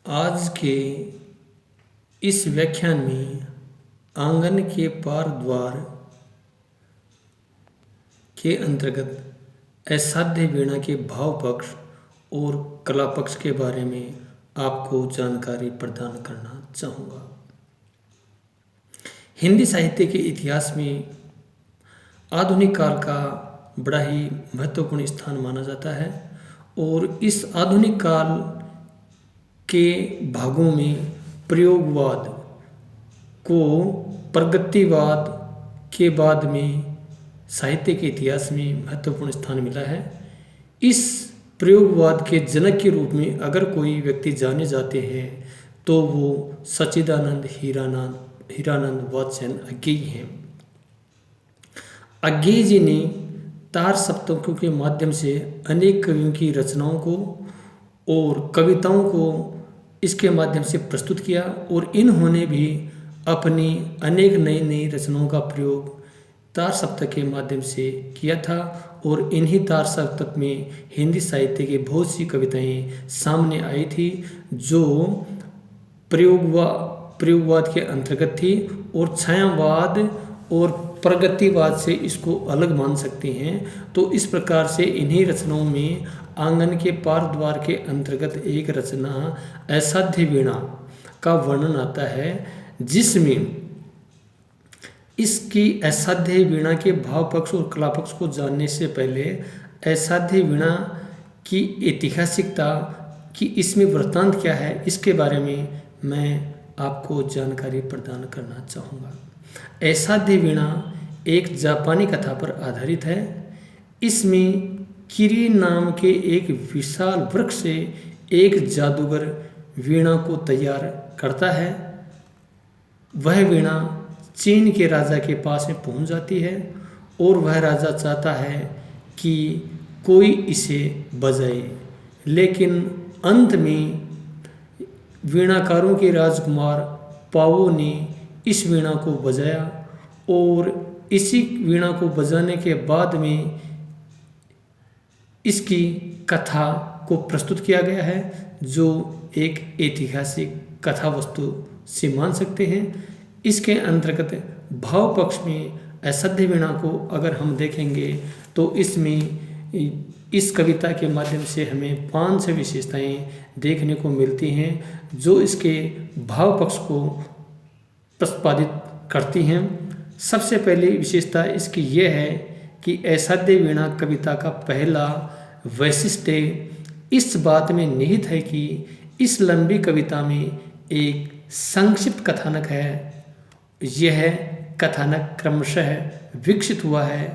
आज के इस व्याख्यान में आंगन के पार द्वार के अंतर्गत असाध्य वीणा के भाव पक्ष और कला पक्ष के बारे में आपको जानकारी प्रदान करना चाहूँगा। हिंदी साहित्य के इतिहास में आधुनिक काल का बड़ा ही महत्वपूर्ण स्थान माना जाता है और इस आधुनिक काल के भागों में प्रयोगवाद को प्रगतिवाद के बाद में साहित्य के इतिहास में महत्वपूर्ण स्थान मिला है। इस प्रयोगवाद के जनक के रूप में अगर कोई व्यक्ति जाने जाते हैं तो वो सच्चिदानंद हीरानंद वात्स्ययन अज्ञेय हैं। अज्ञेय जी ने तार सप्तकों के माध्यम से अनेक कवियों की रचनाओं को और कविताओं को इसके माध्यम से प्रस्तुत किया और इन्होंने भी अपनी अनेक नई नई रचनाओं का प्रयोग तार सप्तक के माध्यम से किया था और इन्हीं तार सप्तक में हिंदी साहित्य की बहुत सी कविताएं सामने आई थी जो प्रयोगवाद के अंतर्गत थी और छायावाद और प्रगतिवाद से इसको अलग मान सकते हैं। तो इस प्रकार से इन्हीं रचनाओं में आंगन के पार द्वार के अंतर्गत एक रचना असाध्य वीणा का वर्णन आता है, जिसमें इसकी असाध्य वीणा के भाव पक्ष और कला पक्ष को जानने से पहले असाध्य वीणा की ऐतिहासिकता कि इसमें वृत्तांत क्या है इसके बारे में मैं आपको जानकारी प्रदान करना चाहूँगा। असाध्य वीणा एक जापानी कथा पर आधारित है। इसमें किरी नाम के एक विशाल वृक्ष से एक जादूगर वीणा को तैयार करता है। वह वीणा चीन के राजा के पास में पहुंच जाती है और वह राजा चाहता है कि कोई इसे बजाए, लेकिन अंत में वीणाकारों के राजकुमार पावो ने इस वीणा को बजाया और इसी वीणा को बजाने के बाद में इसकी कथा को प्रस्तुत किया गया है, जो एक ऐतिहासिक कथा वस्तु से मान सकते हैं। इसके अंतर्गत भाव पक्ष में असाध्य वीणा को अगर हम देखेंगे तो इसमें इस कविता के माध्यम से हमें 5 विशेषताएं देखने को मिलती हैं जो इसके भाव पक्ष को प्रतिपादित करती हैं। सबसे पहली विशेषता इसकी यह है कि असाध्य वीणा कविता का पहला वैशिष्ट्य इस बात में निहित है कि इस लंबी कविता में एक संक्षिप्त कथानक है। यह कथानक क्रमशः विकसित हुआ है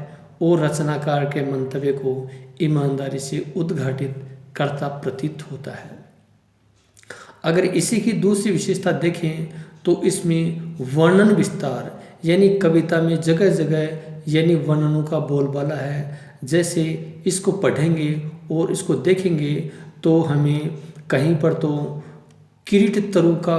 और रचनाकार के मंतव्य को ईमानदारी से उद्घाटित करता प्रतीत होता है। अगर इसी की दूसरी विशेषता देखें तो इसमें वर्णन विस्तार यानी कविता में जगह जगह यानी वर्णनों का बोलबाला है। जैसे इसको पढ़ेंगे और इसको देखेंगे तो हमें कहीं पर तो किरीट तरु का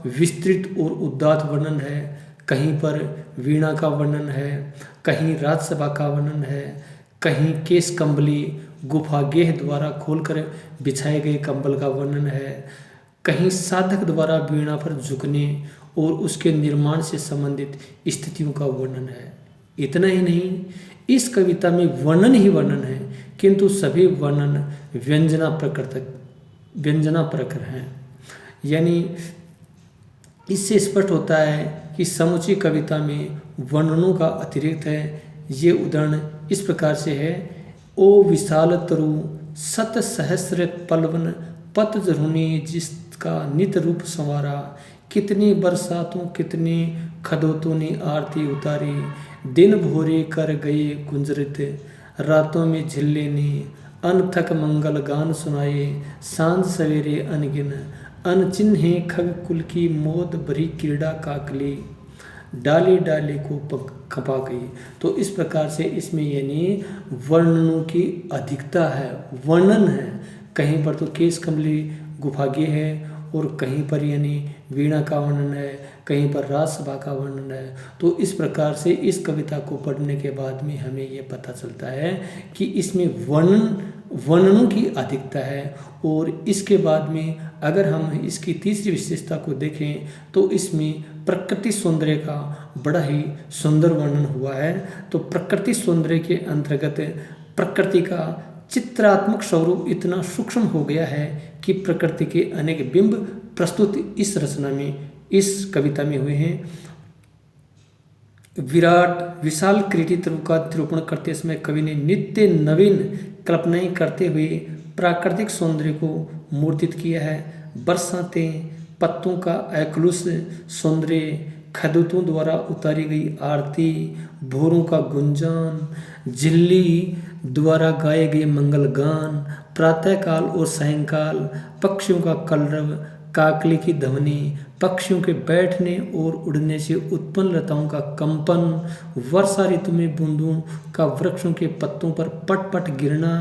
विस्तृत और उदात्त वर्णन है, कहीं पर वीणा का वर्णन है, कहीं राजसभा का वर्णन है, कहीं केश कंबली गुफा गेह द्वारा खोलकर बिछाए गए कंबल का वर्णन है, कहीं साधक द्वारा वीणा पर झुकने और उसके निर्माण से संबंधित स्थितियों का वर्णन है। इतना ही नहीं, इस कविता में वर्णन ही वर्णन है, किंतु सभी वर्णन व्यंजना प्रकर हैं। यानी इससे स्पष्ट होता है कि समुची कविता में वर्णनों का अतिरिक्त है। ये उदाहरण इस प्रकार से है। ओ विशाल तरु सत सहस्र पलवन पत जरुनी जिसका नित रूप संवारा, कितनी बरसातों कितनी खदोतों ने आरती उतारी, दिन भोरे कर गए गुंजरित, रातों में झिल्ले ने अनथक मंगल गान सुनाए, सांझ सवेरे अनगिन अनचिन्हे खग कुल की मोद भरी क्रीड़ा काकली, डाली डाली को खपा गई। तो इस प्रकार से इसमें यानी वर्णनों की अधिकता है, वर्णन है। कहीं पर तो केश कमली गुफागे है और कहीं पर यानी वीणा का वर्णन है, कहीं पर राजसभा का वर्णन है। तो इस प्रकार से इस कविता को पढ़ने के बाद में हमें ये पता चलता है कि इसमें वर्णनों की अधिकता है और इसके बाद में अगर हम इसकी तीसरी विशेषता को देखें तो इसमें प्रकृति सौंदर्य का बड़ा ही सुंदर वर्णन हुआ है। तो प्रकृति सौंदर्य के अंतर्गत प्रकृति का चित्रात्मक स्वरूप इतना सूक्ष्म हो गया है कि प्रकृति के अनेक बिंब प्रस्तुत इस रचना में, इस कविता में हुए हैं। विराट विशाल कृतित्व का निरूपण करते समय कवि ने नित्य नवीन कल्पनाएं करते हुए प्राकृतिक सौंदर्य को मूर्तित किया है। बरसातें, पत्तों का अकलुष सौंदर्य, खदूतों द्वारा उतारी गई आरती, भोरों का गुंजान, झिल्ली द्वारा गाए गए मंगल गान, प्रातःकाल और सायंकाल, पक्षियों का कलरव, काकली की ध्वनि, पक्षियों के बैठने और उड़ने से उत्पन्न लताओं का कंपन, वर्षा ऋतु में बूंदों का वृक्षों के पत्तों पर पट पट गिरना,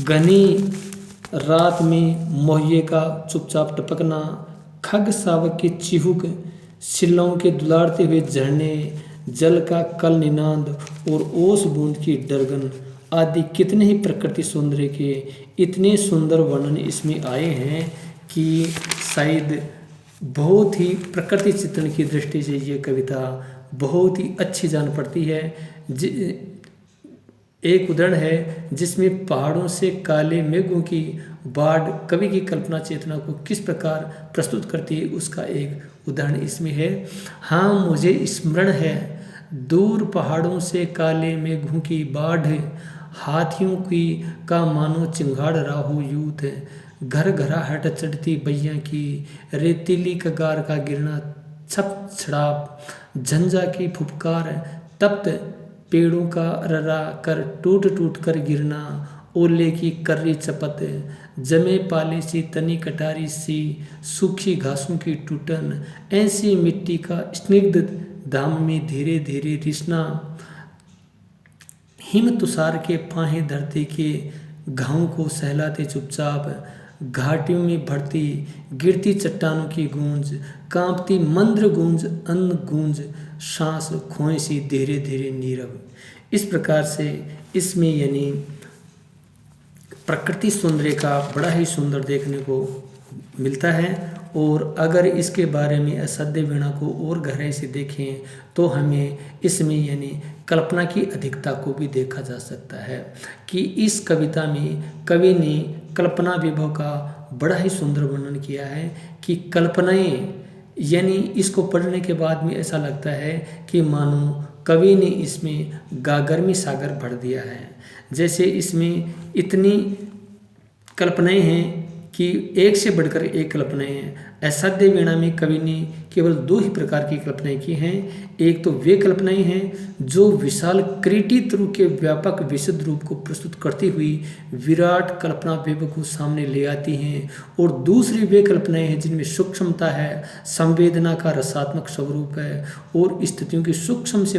घनी रात में मोहिए का चुपचाप टपकना, खग शावक की चिहुक, शिलाओं के दुलारते हुए झरने, जल का कल निनाद और ओस बूंद की डरगन आदि कितने ही प्रकृति सौंदर्य के इतने सुंदर वर्णन इसमें आए हैं कि शायद बहुत ही प्रकृति चित्रण की दृष्टि से ये कविता बहुत ही अच्छी जान पड़ती है। एक उदाहरण है जिसमें पहाड़ों से काले मेघों की बाढ़ कवि की कल्पना चेतना को किस प्रकार प्रस्तुत करती है, उसका एक उदाहरण इसमें है। हाँ, मुझे स्मरण है, दूर पहाड़ों से काले मेघों की बाढ़, हाथियों की का मानो चिंगाड़ राहु यूथ, घर घराहट चढ़ती बैया की, रेतीली कगार का गिरना छप छड़ाप, झंझा की फुफकार, तप्त पेड़ों का ररा कर टूट टूट कर गिरना, ओले की कर्री चपत, जमे पाले सी तनी कटारी सी, सूखी घासों की टूटन, ऐसी मिट्टी का स्निग्ध दाम में धीरे धीरे रिसना, हिम तुषार के फाहे धरती के घावों को सहलाते चुपचाप, घाटियों में बढ़ती गिरती चट्टानों की गूंज, कांपती मंद्र गूंज, अन्न गूंज, सांस खोए सी धीरे धीरे नीरव। इस प्रकार से इसमें यानी प्रकृति सौंदर्य का बड़ा ही सुंदर देखने को मिलता है। और अगर इसके बारे में असद्य वीणा को और गहराई से देखें तो हमें इसमें यानी कल्पना की अधिकता को भी देखा जा सकता है कि इस कविता में कवि ने कल्पना विभव का बड़ा ही सुंदर वर्णन किया है कि कल्पनाएं यानी इसको पढ़ने के बाद में ऐसा लगता है कि मानो कवि ने इसमें गागर में सागर भर दिया है। जैसे इसमें इतनी कल्पनाएं हैं कि एक से बढ़कर एक कल्पनाएं हैं। असद्य वीणा में कवि ने केवल दो ही प्रकार की कल्पनाएं की हैं। एक तो वे कल्पनाएं हैं जो विशाल कृतित्व के व्यापक विशुद्ध रूप को प्रस्तुत करती हुई विराट कल्पना विभव को सामने ले आती हैं, और दूसरी वे कल्पनाएं हैं जिनमें सूक्ष्मता है, संवेदना का रसात्मक स्वरूप है और स्थितियों की सूक्ष्म से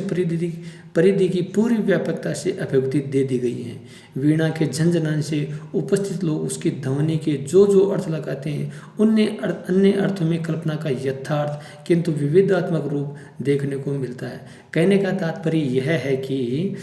परिधि की पूरी व्यापकता से अभिव्यक्ति दे दी गई है। वीणा के झंझनाने से उपस्थित लोग उसकी ध्वनि के जो जो अर्थ लगाते हैं उनमें अन्य अर्थों में कल्पना का यथार्थ किंतु विविधात्मक रूप देखने को मिलता है। कहने का तात्पर्य यह है कि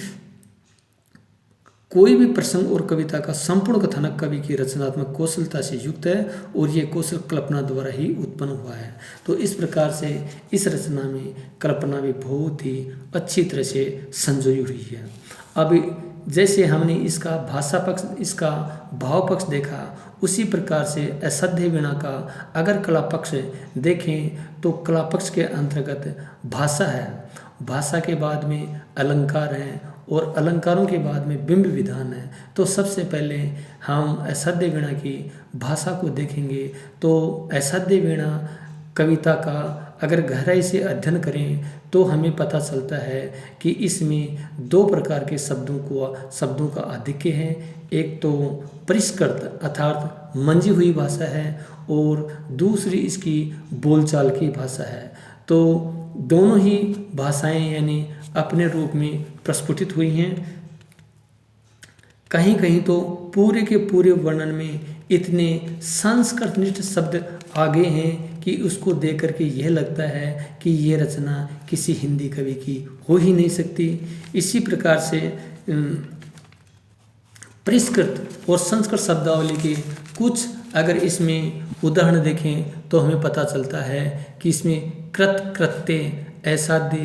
कोई भी प्रसंग और कविता का संपूर्ण कथानक कवि की रचनात्मक कौशलता से युक्त है और ये कौशल कल्पना द्वारा ही उत्पन्न हुआ है। तो इस प्रकार से इस रचना में कल्पना भी बहुत ही अच्छी तरह से संजोई हुई है। अब जैसे हमने इसका भाषा पक्ष, इसका भाव पक्ष देखा, उसी प्रकार से असद्य वीणा का अगर कला पक्ष देखें तो कला पक्ष के अंतर्गत भाषा है, भाषा के बाद में अलंकार हैं और अलंकारों के बाद में बिंब विधान है। तो सबसे पहले हम असद्य वीणा की भाषा को देखेंगे तो असद्य वीणा कविता का अगर गहराई से अध्ययन करें तो हमें पता चलता है कि इसमें दो प्रकार के शब्दों का आधिक्य है। एक तो परिष्कृत अर्थात मंजी हुई भाषा है और दूसरी इसकी बोलचाल की भाषा है। तो दोनों ही भाषाएं यानी अपने रूप में प्रस्फुटित हुई हैं। कहीं कहीं तो पूरे के पूरे वर्णन में इतने संस्कृतनिष्ठ शब्द आ गए हैं कि उसको देख करके यह लगता है कि ये रचना किसी हिंदी कवि की हो ही नहीं सकती। इसी प्रकार से परिष्कृत और संस्कृत शब्दावली के कुछ अगर इसमें उदाहरण देखें तो हमें पता चलता है कि इसमें कृत, कृत्य, असाध्य,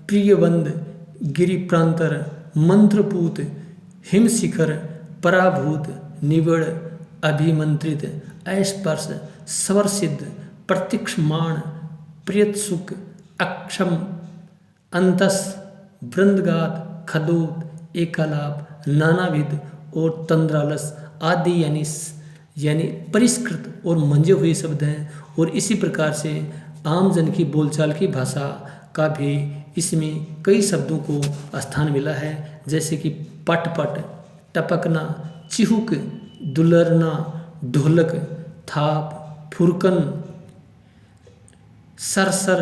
प्रियबंध, गिरिप्रांतर, मंत्रपूत, हिमशिखर, पराभूत, निबड़, अभिमंत्रित, अस्पर्श, स्वरसिद्ध, प्रतीक्षमाण, प्रियत्सुक, अक्षम, अंतस, वृंदगात, खदोत, एकालाप, नानाविध और तंद्रालस आदि यानी परिष्कृत और मंजे हुए शब्द हैं। और इसी प्रकार से आम जन की बोलचाल की भाषा का भी इसमें कई शब्दों को स्थान मिला है, जैसे कि पटपट, टपकना, चिहुक, दुलरना, ढोलक, थाप, फुरकन, सरसर,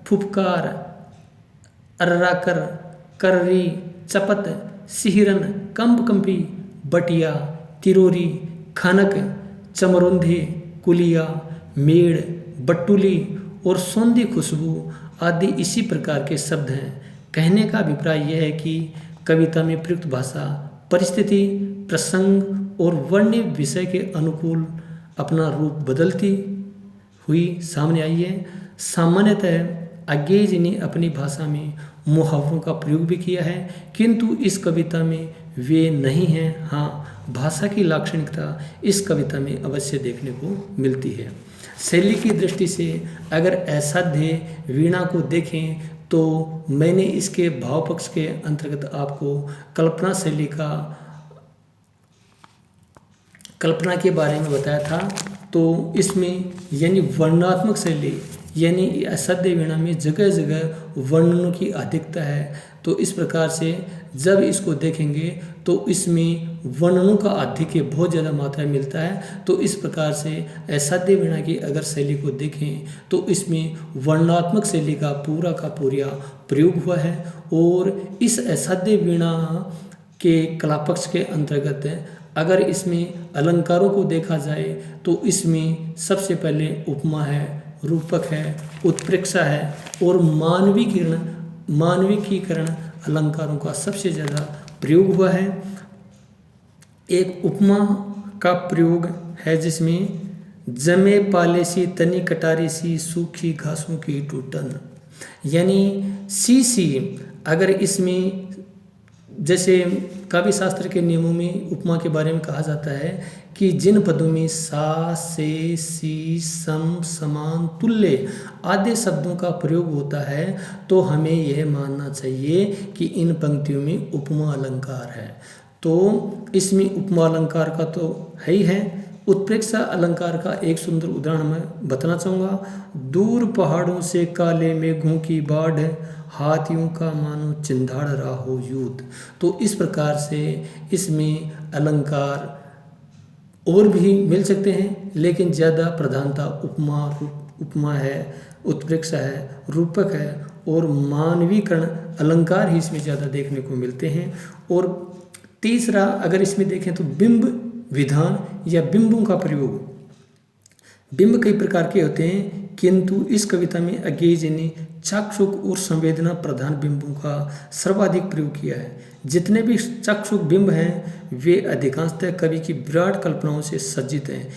फुफकार, अर्राकर, कर्री, चपत, सिहिरन, कंपकंपी, बटिया, तिरोरी, खनक, चमरुंधे, कुलिया, मेड़, बटुली और सौंधी खुशबू आदि इसी प्रकार के शब्द हैं। कहने का अभिप्राय यह है कि कविता में प्रयुक्त भाषा परिस्थिति, प्रसंग और वर्ण्य विषय के अनुकूल अपना रूप बदलती हुई सामने आई है। सामान्यतः अज्ञेय जी ने अपनी भाषा में मुहावरों का प्रयोग भी किया है, किंतु इस कविता में वे नहीं हैं। हाँ, भाषा की लाक्षणिकता इस कविता में अवश्य देखने को मिलती है। शैली की दृष्टि से अगर असाध्य वीणा को देखें तो मैंने इसके भाव पक्ष के अंतर्गत आपको कल्पना के बारे में बताया था। तो इसमें यानी वर्णनात्मक शैली यानी असाध्य वीणा में जगह जगह वर्णनों की अधिकता है। तो इस प्रकार से जब इसको देखेंगे तो इसमें वर्णनों का आधिक्य बहुत ज़्यादा मात्रा में मिलता है। तो इस प्रकार से असाध्य वीणा की अगर शैली को देखें तो इसमें वर्णनात्मक शैली का पूरा प्रयोग हुआ है। और इस असाध्य वीणा के कलापक्ष के अंतर्गत अगर इसमें अलंकारों को देखा जाए तो इसमें सबसे पहले उपमा है, रूपक है, उत्प्रेक्षा है और मानविकीकरण अलंकारों का सबसे ज़्यादा प्रयोग हुआ है। एक उपमा का प्रयोग है जिसमें जमे पाले सी तनी कटारी सी सूखी घासों की टूटन, यानी सी अगर इसमें जैसे काव्य शास्त्र के नियमों में उपमा के बारे में कहा जाता है कि जिन पदों में सा, से, सी, सम, समान, तुल्य आदि शब्दों का प्रयोग होता है तो हमें यह मानना चाहिए कि इन पंक्तियों में उपमा अलंकार है। तो इसमें उपमा अलंकार का तो है ही है। उत्प्रेक्षा अलंकार का एक सुंदर उदाहरण मैं बताना चाहूँगा। दूर पहाड़ों से काले मेघों की बाढ़, हाथियों का मानो चिंधाड़ रहा हो युद्ध। तो इस प्रकार से इसमें अलंकार और भी मिल सकते हैं, लेकिन ज़्यादा प्रधानता उपमा है, उत्प्रेक्षा है, रूपक है और मानवीकरण अलंकार ही इसमें ज़्यादा देखने को मिलते हैं। और तीसरा अगर इसमें देखें तो बिंब विधान या बिंबों का प्रयोग। बिंब कई प्रकार के होते हैं, किंतु इस कविता में अज्ञेय जी ने चाक्षुक और संवेदना प्रधान बिंबों का सर्वाधिक प्रयोग किया है। जितने भी चाक्षुक बिंब हैं वे अधिकांशतः कवि की विराट कल्पनाओं से सज्जित हैं।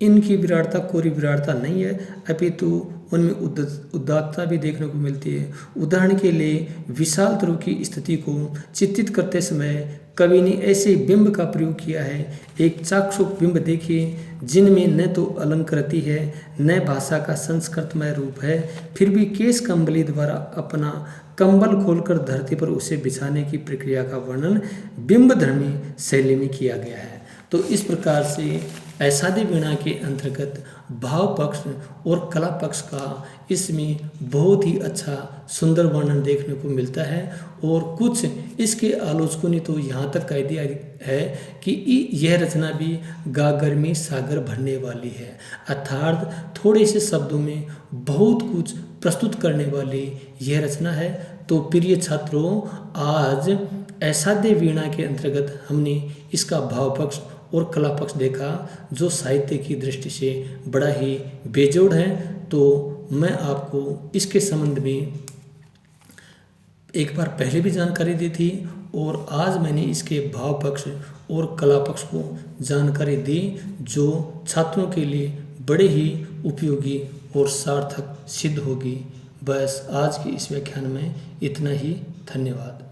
इनकी विराटता कोरी विराटता नहीं है, अपितु उनमें उदात्तता भी देखने को मिलती है। उदाहरण के लिए विशाल तरु की स्थिति को चित्रित करते समय कवि ने ऐसे बिंब का प्रयोग किया है। एक चाक्षुक बिंब देखिए जिनमें न तो अलंकृति है न भाषा का संस्कृतमय रूप है, फिर भी केश कंबली द्वारा अपना कंबल खोलकर धरती पर उसे बिछाने की प्रक्रिया का वर्णन बिंबधर्मी शैली में किया गया है। तो इस प्रकार से असाध्य वीणा के अंतर्गत भाव पक्ष और कला पक्ष का इसमें बहुत ही अच्छा सुंदर वर्णन देखने को मिलता है। और कुछ इसके आलोचकों ने तो यहाँ तक कह दिया है कि यह रचना भी गागर में सागर भरने वाली है, अर्थात थोड़े से शब्दों में बहुत कुछ प्रस्तुत करने वाली यह रचना है। तो प्रिय छात्रों, आज असाध्य वीणा के अंतर्गत हमने इसका भाव पक्ष और कला पक्ष देखा, जो साहित्य की दृष्टि से बड़ा ही बेजोड़ है। तो मैं आपको इसके संबंध में एक बार पहले भी जानकारी दी थी और आज मैंने इसके भाव पक्ष और कला पक्ष को जानकारी दी, जो छात्रों के लिए बड़े ही उपयोगी और सार्थक सिद्ध होगी। बस आज के इस व्याख्यान में इतना ही। धन्यवाद।